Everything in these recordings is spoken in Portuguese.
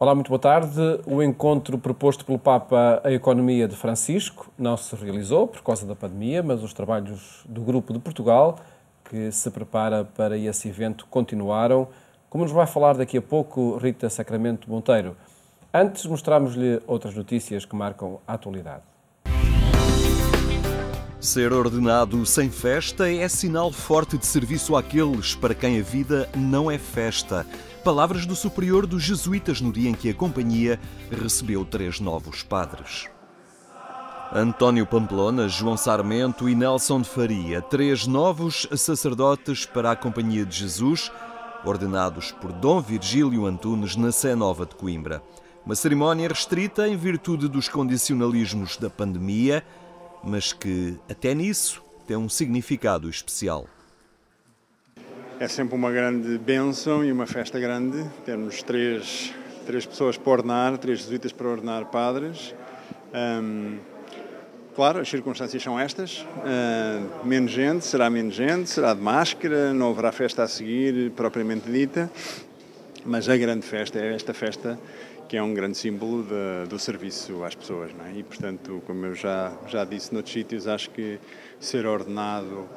Olá, muito boa tarde. O encontro proposto pelo Papa à Economia de Francisco não se realizou por causa da pandemia, mas os trabalhos do Grupo de Portugal, que se prepara para esse evento, continuaram. Como nos vai falar daqui a pouco Rita Sacramento Monteiro. Antes, mostramos-lhe outras notícias que marcam a atualidade. Ser ordenado sem festa é sinal forte de serviço àqueles para quem a vida não é festa. Palavras do superior dos jesuítas no dia em que a companhia recebeu 3 novos padres. António Pamplona, João Sarmento e Nelson de Faria, 3 novos sacerdotes para a Companhia de Jesus, ordenados por Dom Virgílio Antunes na Sé Nova de Coimbra. Uma cerimónia restrita em virtude dos condicionalismos da pandemia, mas que, até nisso, tem um significado especial. É sempre uma grande bênção e uma festa grande. Temos três pessoas para ordenar, 3 jesuítas para ordenar padres. Claro, as circunstâncias são estas. Menos gente, será de máscara, não haverá festa a seguir, propriamente dita. Mas a grande festa é esta festa, que é um grande símbolo do serviço às pessoas, não é? E, portanto, como eu já disse noutros sítios, acho que ser ordenado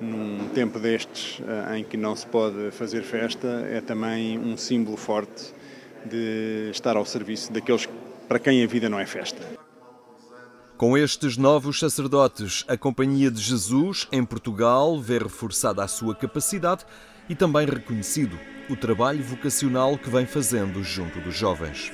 num tempo destes, em que não se pode fazer festa, é também um símbolo forte de estar ao serviço daqueles para quem a vida não é festa. Com estes novos sacerdotes, a Companhia de Jesus, em Portugal, vê reforçada a sua capacidade e também reconhecido o trabalho vocacional que vem fazendo junto dos jovens.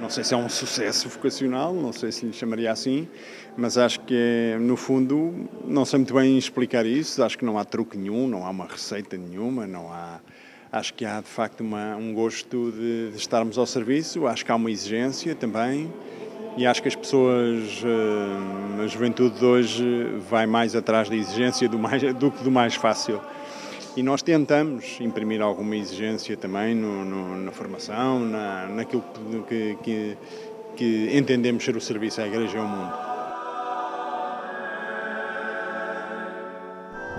Não sei se é um sucesso vocacional, não sei se lhe chamaria assim, mas acho que, no fundo, não sei muito bem explicar isso. Acho que não há truque nenhum, não há uma receita nenhuma, acho que há, de facto, um gosto de estarmos ao serviço. Acho que há uma exigência também e acho que as pessoas, a juventude de hoje, vai mais atrás da exigência do que do mais fácil. E nós tentamos imprimir alguma exigência também na formação, naquilo que entendemos ser o serviço à Igreja e ao mundo.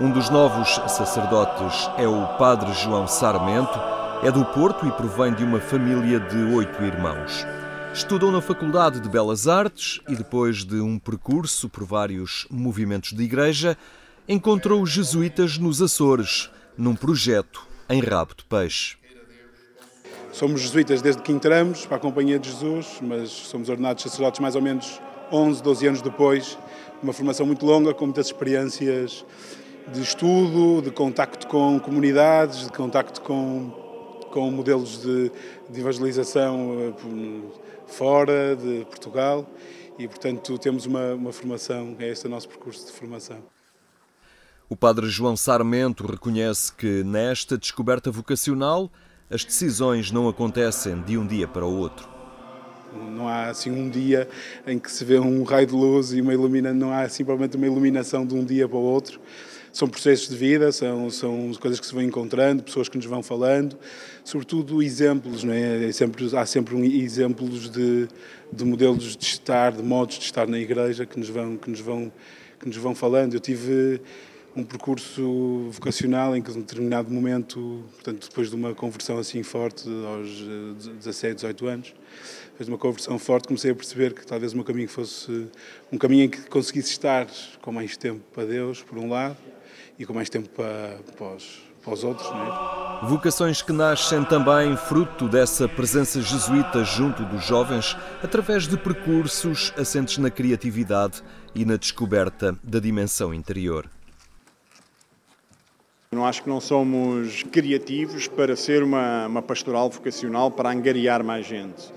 Um dos novos sacerdotes é o Padre João Sarmento, é do Porto e provém de uma família de 8 irmãos. Estudou na Faculdade de Belas Artes e, depois de um percurso por vários movimentos de igreja, encontrou os jesuítas nos Açores, num projeto em Rabo de Peixe. Somos jesuítas desde que entramos para a Companhia de Jesus, mas somos ordenados sacerdotes mais ou menos 11, 12 anos depois, uma formação muito longa, com muitas experiências de estudo, de contacto com comunidades, de contacto com modelos de evangelização fora de Portugal e, portanto, temos uma formação, é este o nosso percurso de formação. O Padre João Sarmento reconhece que, nesta descoberta vocacional, as decisões não acontecem de um dia para o outro. Não há assim um dia em que se vê um raio de luz e não há simplesmente uma iluminação de um dia para o outro. São processos de vida, são coisas que se vão encontrando, pessoas que nos vão falando, sobretudo exemplos, não é? Há sempre exemplos de modelos de estar, de modos de estar na Igreja que nos vão falando. Eu tive um percurso vocacional em que, em determinado momento, portanto, depois de uma conversão assim forte, aos 17, 18 anos, depois de uma conversão forte, comecei a perceber que talvez o meu caminho fosse um caminho em que conseguisse estar com mais tempo para Deus, por um lado, e com mais tempo para os outros. Não é? Vocações que nascem também fruto dessa presença jesuíta junto dos jovens, através de percursos assentes na criatividade e na descoberta da dimensão interior. Eu acho que não somos criativos para ser uma pastoral vocacional para angariar mais gente.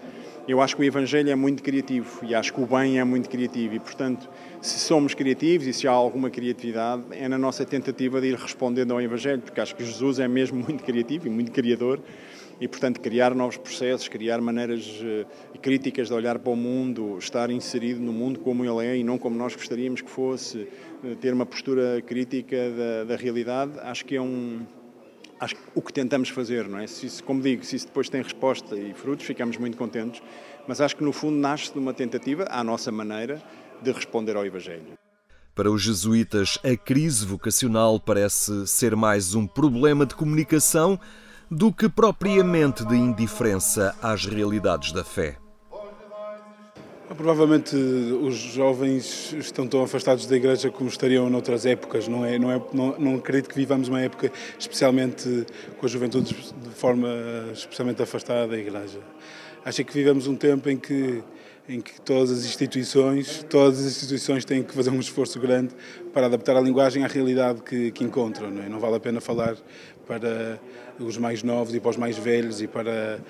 Eu acho que o Evangelho é muito criativo e acho que o bem é muito criativo e, portanto, se somos criativos e se há alguma criatividade, é na nossa tentativa de ir respondendo ao Evangelho, porque acho que Jesus é mesmo muito criativo e muito criador e, portanto, criar novos processos, criar maneiras críticas de olhar para o mundo, estar inserido no mundo como ele é e não como nós gostaríamos que fosse, ter uma postura crítica da realidade, acho que é acho que o que tentamos fazer, não é? Como digo, se isso depois tem resposta e frutos, ficamos muito contentes, mas acho que no fundo nasce de uma tentativa, à nossa maneira, de responder ao Evangelho. Para os jesuítas, a crise vocacional parece ser mais um problema de comunicação do que propriamente de indiferença às realidades da fé. Provavelmente os jovens estão tão afastados da Igreja como estariam noutras épocas. Não acredito que vivamos uma época especialmente com a juventude de forma especialmente afastada da Igreja. Acho que vivemos um tempo em que todas as instituições têm que fazer um esforço grande para adaptar a linguagem à realidade que encontram. Não vale a pena falar para os mais novos e para os mais velhos e para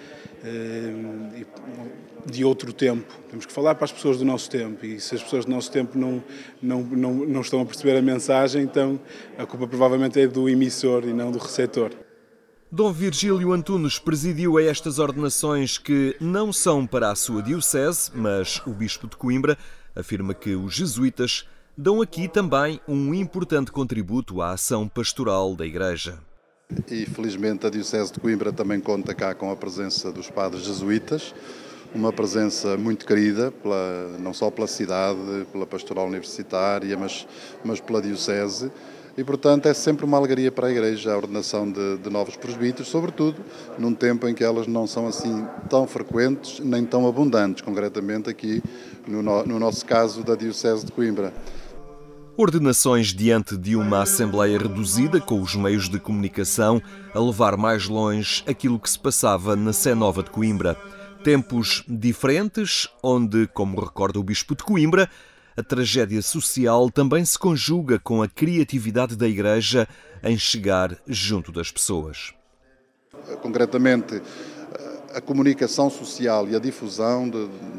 de outro tempo. Temos que falar para as pessoas do nosso tempo, e se as pessoas do nosso tempo não estão a perceber a mensagem, então a culpa provavelmente é do emissor e não do receptor. Dom Virgílio Antunes presidiu a estas ordenações que não são para a sua diocese, mas o Bispo de Coimbra afirma que os jesuítas dão aqui também um importante contributo à ação pastoral da Igreja. E felizmente a Diocese de Coimbra também conta cá com a presença dos padres jesuítas, uma presença muito querida, não só pela cidade, pela pastoral universitária, mas pela Diocese. E, portanto, é sempre uma alegria para a Igreja a ordenação de novos presbíteros, sobretudo num tempo em que elas não são assim tão frequentes nem tão abundantes, concretamente aqui no nosso caso da Diocese de Coimbra. Ordenações diante de uma Assembleia reduzida, com os meios de comunicação a levar mais longe aquilo que se passava na Sé Nova de Coimbra. Tempos diferentes, onde, como recorda o Bispo de Coimbra, a tragédia social também se conjuga com a criatividade da Igreja em chegar junto das pessoas. Concretamente, a comunicação social e a difusão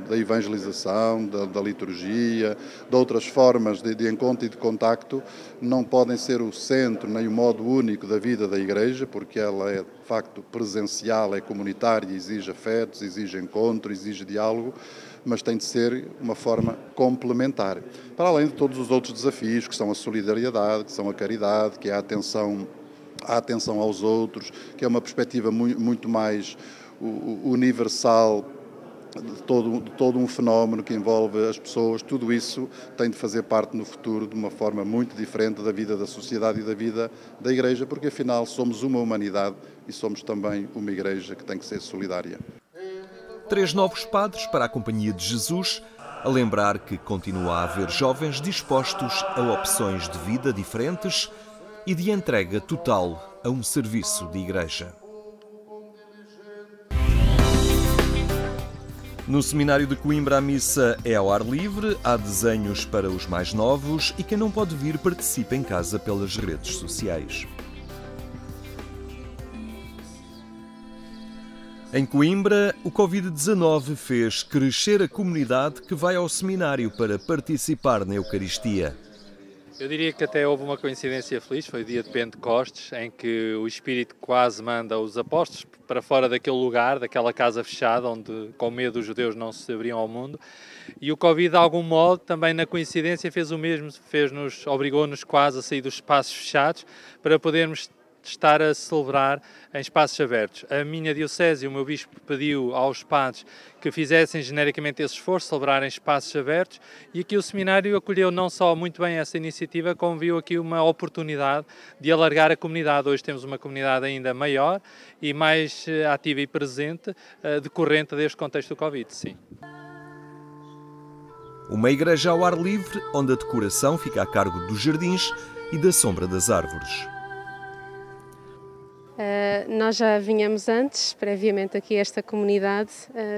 da evangelização, da liturgia, de outras formas de encontro e de contacto, não podem ser o centro nem o modo único da vida da Igreja, porque ela é, de facto, presencial, é comunitária, exige afetos, exige encontro, exige diálogo, mas tem de ser uma forma complementar. Para além de todos os outros desafios, que são a solidariedade, que são a caridade, que é a atenção aos outros, que é uma perspectiva muito mais universal de todo um fenómeno que envolve as pessoas. Tudo isso tem de fazer parte no futuro de uma forma muito diferente da vida da sociedade e da vida da Igreja, porque afinal somos uma humanidade e somos também uma Igreja que tem que ser solidária. 3 novos padres para a Companhia de Jesus, a lembrar que continua a haver jovens dispostos a opções de vida diferentes e de entrega total a um serviço de Igreja. No Seminário de Coimbra, a missa é ao ar livre, há desenhos para os mais novos e quem não pode vir participa em casa pelas redes sociais. Em Coimbra, o Covid-19 fez crescer a comunidade que vai ao seminário para participar na Eucaristia. Eu diria que até houve uma coincidência feliz, foi o dia de Pentecostes, em que o Espírito quase manda os apóstolos para fora daquele lugar, daquela casa fechada, onde com medo os judeus não se abriam ao mundo. E o Covid, de algum modo, também na coincidência fez o mesmo, obrigou-nos quase a sair dos espaços fechados para podermos estar a celebrar em espaços abertos. A minha diocese e o meu bispo pediu aos padres que fizessem genericamente esse esforço, celebrar em espaços abertos, e aqui o seminário acolheu não só muito bem essa iniciativa, como viu aqui uma oportunidade de alargar a comunidade. Hoje temos uma comunidade ainda maior e mais ativa e presente, decorrente deste contexto do Covid, sim. Uma igreja ao ar livre, onde a decoração fica a cargo dos jardins e da sombra das árvores. Nós já vinhamos antes, previamente aqui a esta comunidade,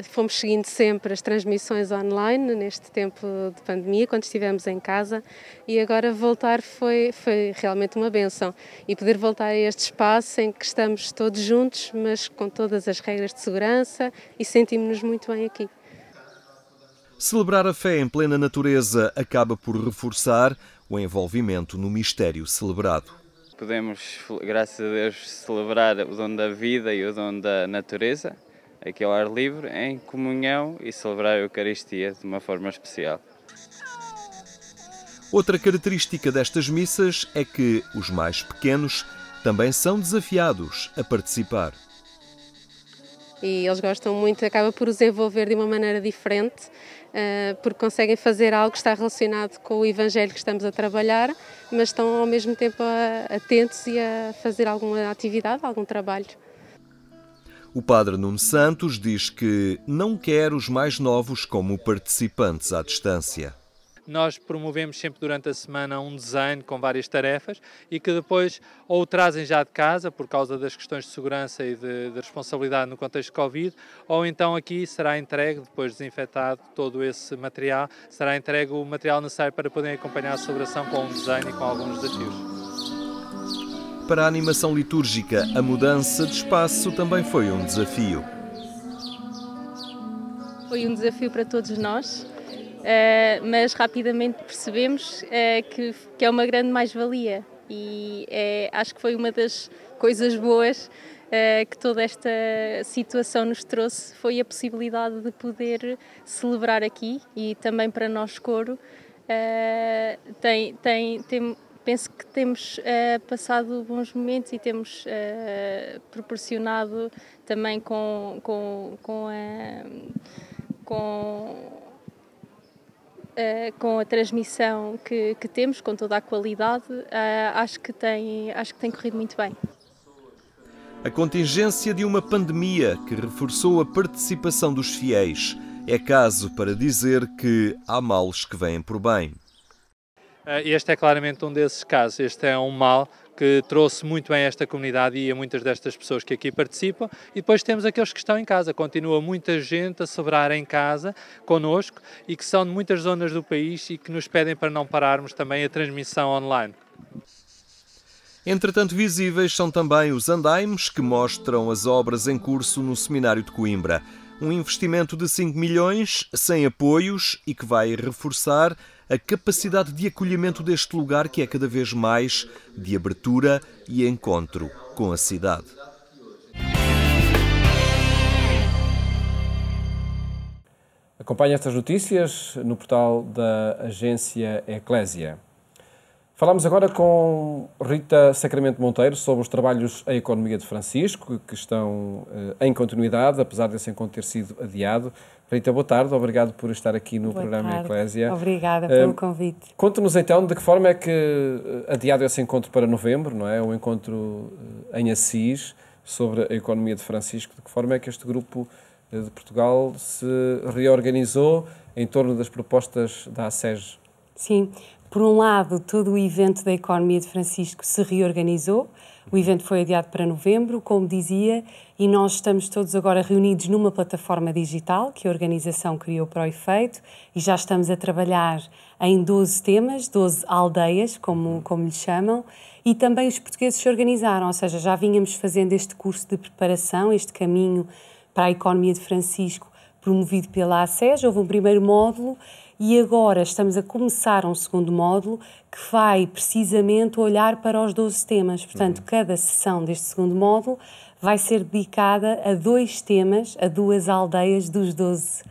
fomos seguindo sempre as transmissões online neste tempo de pandemia, quando estivemos em casa, e agora voltar foi realmente uma bênção. E poder voltar a este espaço em que estamos todos juntos, mas com todas as regras de segurança, e sentimos-nos muito bem aqui. Celebrar a fé em plena natureza acaba por reforçar o envolvimento no mistério celebrado. Podemos, graças a Deus, celebrar o dom da vida e o dom da natureza, aqui ao ar livre, em comunhão, e celebrar a Eucaristia de uma forma especial. Outra característica destas missas é que os mais pequenos também são desafiados a participar. E eles gostam muito, acaba por os envolver de uma maneira diferente, porque conseguem fazer algo que está relacionado com o Evangelho que estamos a trabalhar, mas estão ao mesmo tempo atentos e a fazer alguma atividade, algum trabalho. O padre Nuno Santos diz que não quer os mais novos como participantes à distância. Nós promovemos sempre durante a semana um desenho com várias tarefas e que depois ou o trazem já de casa por causa das questões de segurança e de responsabilidade no contexto de Covid, ou então aqui será entregue, depois desinfetado todo esse material, será entregue o material necessário para poderem acompanhar a celebração com um desenho e com alguns desafios. Para a animação litúrgica, a mudança de espaço também foi um desafio. Foi um desafio para todos nós. Mas rapidamente percebemos que é uma grande mais-valia e acho que foi uma das coisas boas que toda esta situação nos trouxe, foi a possibilidade de poder celebrar aqui e também para nós coro. Penso que temos passado bons momentos e temos proporcionado também com a transmissão que temos, com toda a qualidade, acho que tem corrido muito bem. A contingência de uma pandemia que reforçou a participação dos fiéis é caso para dizer que há males que vêm por bem. Este é claramente um desses casos. Este é um mal que trouxe muito bem a esta comunidade e a muitas destas pessoas que aqui participam. E depois temos aqueles que estão em casa. Continua muita gente a celebrar em casa connosco e que são de muitas zonas do país e que nos pedem para não pararmos também a transmissão online. Entretanto, visíveis são também os andaimes que mostram as obras em curso no Seminário de Coimbra. Um investimento de 5 milhões, sem apoios e que vai reforçar a capacidade de acolhimento deste lugar que é cada vez mais de abertura e encontro com a cidade. Acompanhe estas notícias no portal da agência Eclésia. Falamos agora com Rita Sacramento Monteiro sobre os trabalhos à economia de Francisco, que estão em continuidade, apesar desse encontro ter sido adiado. Rita, boa tarde, obrigado por estar aqui no programa Eclésia. Obrigada pelo convite. Conte-nos então de que forma é que, adiado esse encontro para novembro, não é? O encontro em Assis sobre a economia de Francisco, de que forma é que este grupo de Portugal se reorganizou em torno das propostas da ASEG? Sim. Por um lado, todo o evento da economia de Francisco se reorganizou. O evento foi adiado para novembro, como dizia, e nós estamos todos agora reunidos numa plataforma digital que a organização criou para o efeito e já estamos a trabalhar em 12 temas, 12 aldeias, como lhe chamam, e também os portugueses se organizaram, ou seja, já vínhamos fazendo este curso de preparação, este caminho para a economia de Francisco, promovido pela ASEG. Houve um primeiro módulo e agora estamos a começar um segundo módulo que vai precisamente olhar para os 12 temas. Portanto, cada sessão deste segundo módulo vai ser dedicada a 2 temas, a 2 aldeias dos 12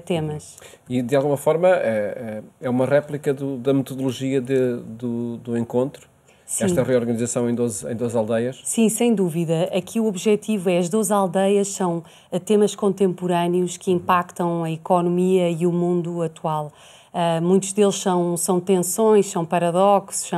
temas. E, de alguma forma, é uma réplica da metodologia do encontro? Sim. Esta reorganização em 12 aldeias? Sim, sem dúvida. Aqui o objetivo é, as 12 aldeias são temas contemporâneos que impactam a economia e o mundo atual. Muitos deles são tensões, são paradoxos,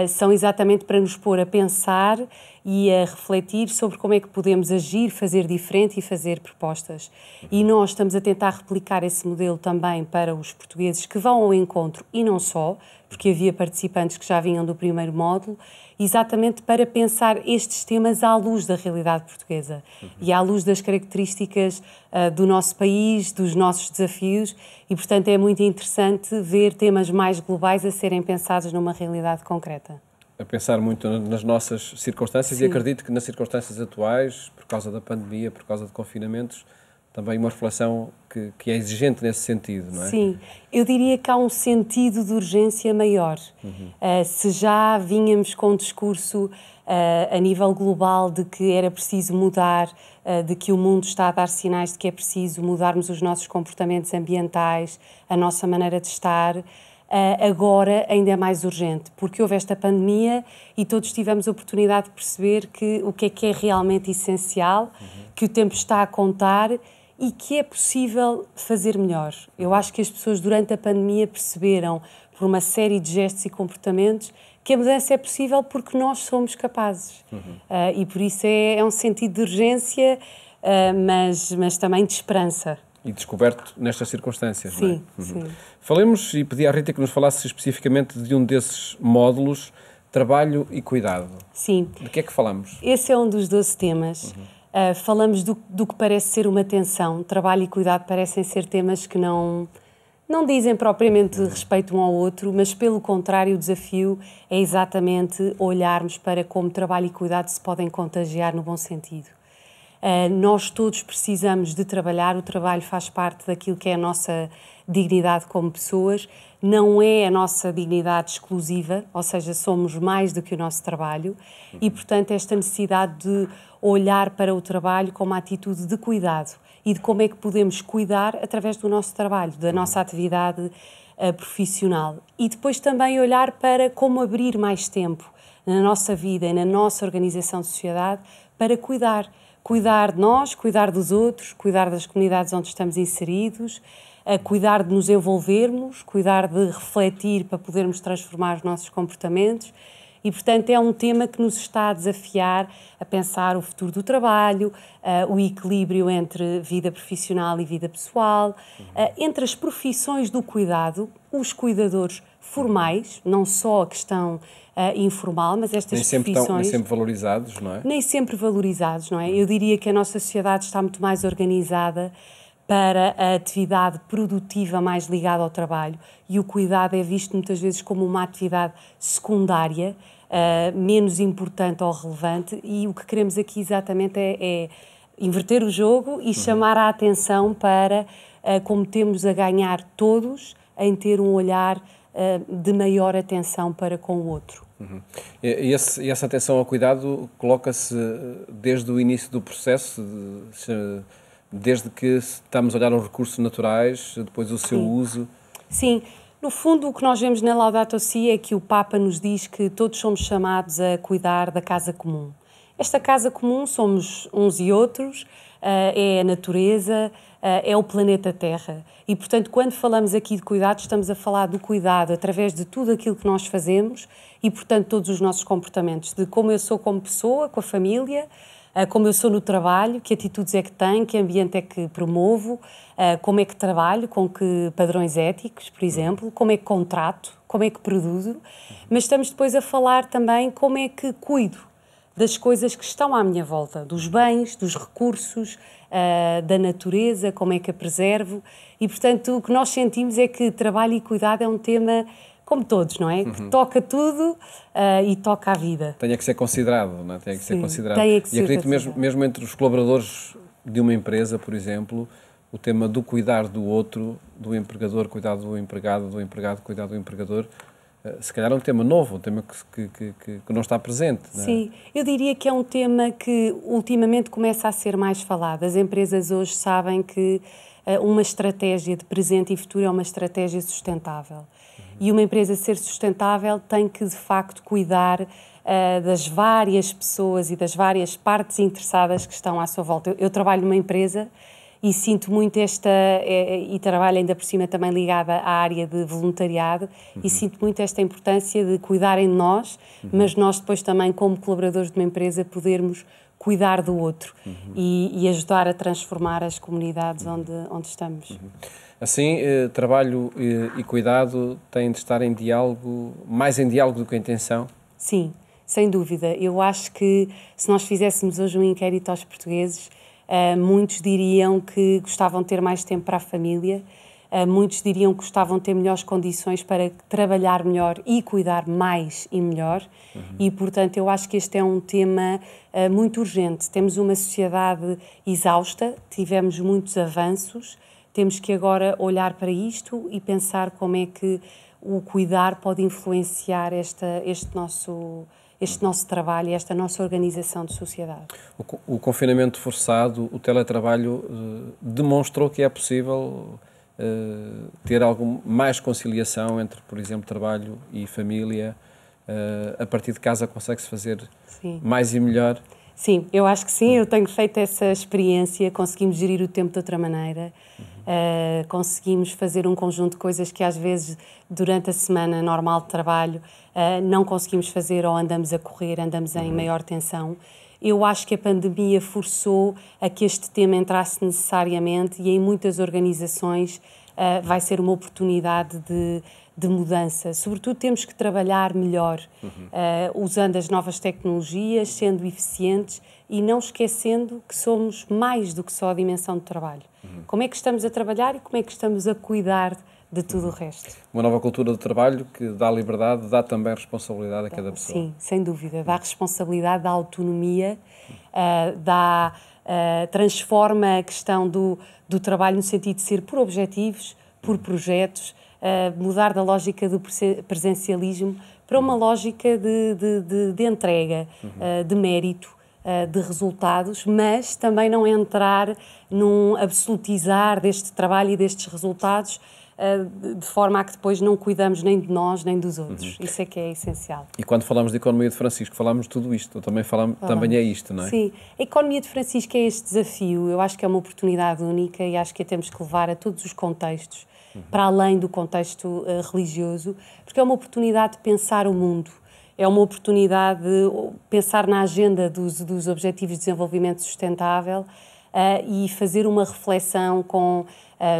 são exatamente para nos pôr a pensar e a refletir sobre como é que podemos agir, fazer diferente e fazer propostas. E nós estamos a tentar replicar esse modelo também para os portugueses que vão ao encontro e não só, porque havia participantes que já vinham do primeiro módulo, exatamente para pensar estes temas à luz da realidade portuguesa e à luz das características do nosso país, dos nossos desafios, e portanto é muito interessante ver temas mais globais a serem pensados numa realidade concreta. A pensar muito nas nossas circunstâncias. Sim. E acredito que nas circunstâncias atuais, por causa da pandemia, por causa de confinamentos, também uma reflexão que é exigente nesse sentido, não é? Sim, eu diria que há um sentido de urgência maior. Se já vínhamos com um discurso a nível global de que era preciso mudar, de que o mundo está a dar sinais de que é preciso mudarmos os nossos comportamentos ambientais, a nossa maneira de estar, agora ainda é mais urgente, porque houve esta pandemia e todos tivemos a oportunidade de perceber que o que é realmente essencial, que o tempo está a contar e que é possível fazer melhor. Eu acho que as pessoas durante a pandemia perceberam, por uma série de gestos e comportamentos, que a mudança é possível porque nós somos capazes. E por isso é um sentido de urgência mas também de esperança. E descoberto nestas circunstâncias, sim, não é? Sim. Falemos, e pedi à Rita que nos falasse especificamente de um desses módulos, trabalho e cuidado. Sim. De que é que falamos? Esse é um dos 12 temas. Falamos do que parece ser uma tensão. Trabalho e cuidado parecem ser temas que não dizem propriamente respeito um ao outro, mas pelo contrário, o desafio é exatamente olharmos para como trabalho e cuidado se podem contagiar no bom sentido. Nós todos precisamos de trabalhar, o trabalho faz parte daquilo que é a nossa dignidade como pessoas, não é a nossa dignidade exclusiva, ou seja, somos mais do que o nosso trabalho e, portanto, esta necessidade de olhar para o trabalho com uma atitude de cuidado e de como é que podemos cuidar através do nosso trabalho, da nossa atividade profissional. E depois também olhar para como abrir mais tempo na nossa vida e na nossa organização de sociedade para cuidar de nós, cuidar dos outros, cuidar das comunidades onde estamos inseridos, cuidar de nos envolvermos, cuidar de refletir para podermos transformar os nossos comportamentos e, portanto, é um tema que nos está a desafiar a pensar o futuro do trabalho, o equilíbrio entre vida profissional e vida pessoal, entre as profissões do cuidado, os cuidadores formais, não só a questão informal, mas estas profissões... Nem sempre valorizados, não é? Nem sempre valorizados, não é? Eu diria que a nossa sociedade está muito mais organizada para a atividade produtiva mais ligada ao trabalho e o cuidado é visto muitas vezes como uma atividade secundária, menos importante ou relevante, e o que queremos aqui exatamente é inverter o jogo e chamar a atenção para como temos a ganhar todos em ter um olhar de maior atenção para com o outro. E essa atenção ao cuidado coloca-se desde o início do processo, desde que estamos a olhar aos recursos naturais, depois o seu uso? Sim. No fundo, o que nós vemos na Laudato Si é que o Papa nos diz que todos somos chamados a cuidar da casa comum. Esta casa comum somos uns e outros, é a natureza, é o planeta Terra. E, portanto, quando falamos aqui de cuidado, estamos a falar do cuidado através de tudo aquilo que nós fazemos e, portanto, todos os nossos comportamentos, de como eu sou como pessoa, com a família, como eu sou no trabalho, que atitudes é que tenho, que ambiente é que promovo, como é que trabalho, com que padrões éticos, por exemplo, como é que contrato, como é que produzo, mas estamos depois a falar também como é que cuido das coisas que estão à minha volta, dos bens, dos recursos, da natureza, como é que a preservo. E, portanto, o que nós sentimos é que trabalho e cuidado é um tema, como todos, não é? Que toca tudo e toca a vida. Tem que ser considerado, não é? Tem que ser considerado. Tem que ser e acredito mesmo entre os colaboradores de uma empresa, por exemplo, o tema do cuidar do outro, do empregador cuidar do empregado cuidar do empregador, se calhar é um tema novo, um tema que não está presente. Não é? Sim, eu diria que é um tema que ultimamente começa a ser mais falado. As empresas hoje sabem que uma estratégia de presente e futuro é uma estratégia sustentável. E uma empresa ser sustentável tem que, de facto, cuidar das várias pessoas e das várias partes interessadas que estão à sua volta. Eu trabalho numa empresa e sinto muito e trabalho ainda por cima também ligada à área de voluntariado e sinto muito esta importância de cuidarem de nós, mas nós depois também, como colaboradores de uma empresa, podermos cuidar do outro e ajudar a transformar as comunidades onde estamos. Assim, trabalho e cuidado têm de estar mais em diálogo do que em tensão? Sim, sem dúvida. Eu acho que se nós fizéssemos hoje um inquérito aos portugueses, muitos diriam que gostavam de ter mais tempo para a família, muitos diriam que gostavam de ter melhores condições para trabalhar melhor e cuidar mais e melhor. E, portanto, eu acho que este é um tema muito urgente. Temos uma sociedade exausta, tivemos muitos avanços, temos que agora olhar para isto e pensar como é que o cuidar pode influenciar este nosso trabalho e esta nossa organização de sociedade. O confinamento forçado, o teletrabalho demonstrou que é possível ter mais conciliação entre, por exemplo, trabalho e família. A partir de casa consegue-se fazer mais e melhor? Sim, eu acho que sim. Eu tenho feito essa experiência, conseguimos gerir o tempo de outra maneira, conseguimos fazer um conjunto de coisas que às vezes durante a semana normal de trabalho não conseguimos fazer ou andamos a correr, andamos em maior tensão. eu acho que a pandemia forçou a que este tema entrasse necessariamente e em muitas organizações vai ser uma oportunidade de mudança. Sobretudo temos que trabalhar melhor, usando as novas tecnologias, sendo eficientes e não esquecendo que somos mais do que só a dimensão do trabalho. Como é que estamos a trabalhar e como é que estamos a cuidar de tudo o resto. Uma nova cultura do trabalho que dá liberdade, dá também responsabilidade a cada pessoa. Sim, sem dúvida. Dá responsabilidade, dá autonomia, transforma a questão do trabalho no sentido de ser por objetivos, por projetos, mudar da lógica do presencialismo para uma lógica de entrega, de mérito, de resultados, mas também não entrar num absolutizar deste trabalho e destes resultados de forma a que depois não cuidamos nem de nós nem dos outros. Isso é que é essencial. E quando falamos de economia de Francisco, falamos de tudo isto, também é isto, não é? Sim, a economia de Francisco é este desafio, eu acho que é uma oportunidade única e acho que a temos que levar a todos os contextos, para além do contexto religioso, porque é uma oportunidade de pensar o mundo, é uma oportunidade de pensar na agenda dos Objetivos de Desenvolvimento Sustentável e fazer uma reflexão com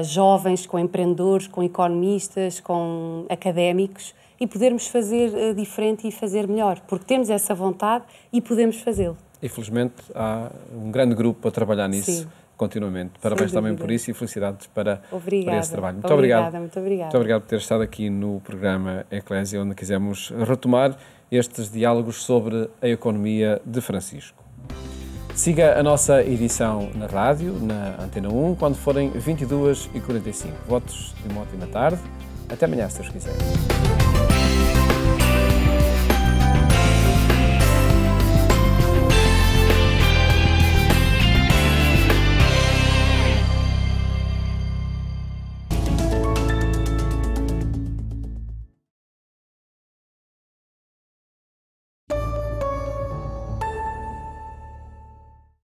jovens, com empreendedores, com economistas, com académicos e podermos fazer diferente e fazer melhor, porque temos essa vontade e podemos fazê-lo. E felizmente há um grande grupo a trabalhar nisso. Sim. Continuamente. Parabéns também por isso e felicidades para esse trabalho. Muito obrigado. Muito obrigada. Muito obrigado por ter estado aqui no programa Eclésia, onde quisemos retomar estes diálogos sobre a economia de Francisco. Siga a nossa edição na rádio, na Antena 1, quando forem 22h45. Votos de uma ótima tarde. Até amanhã, se Deus quiser.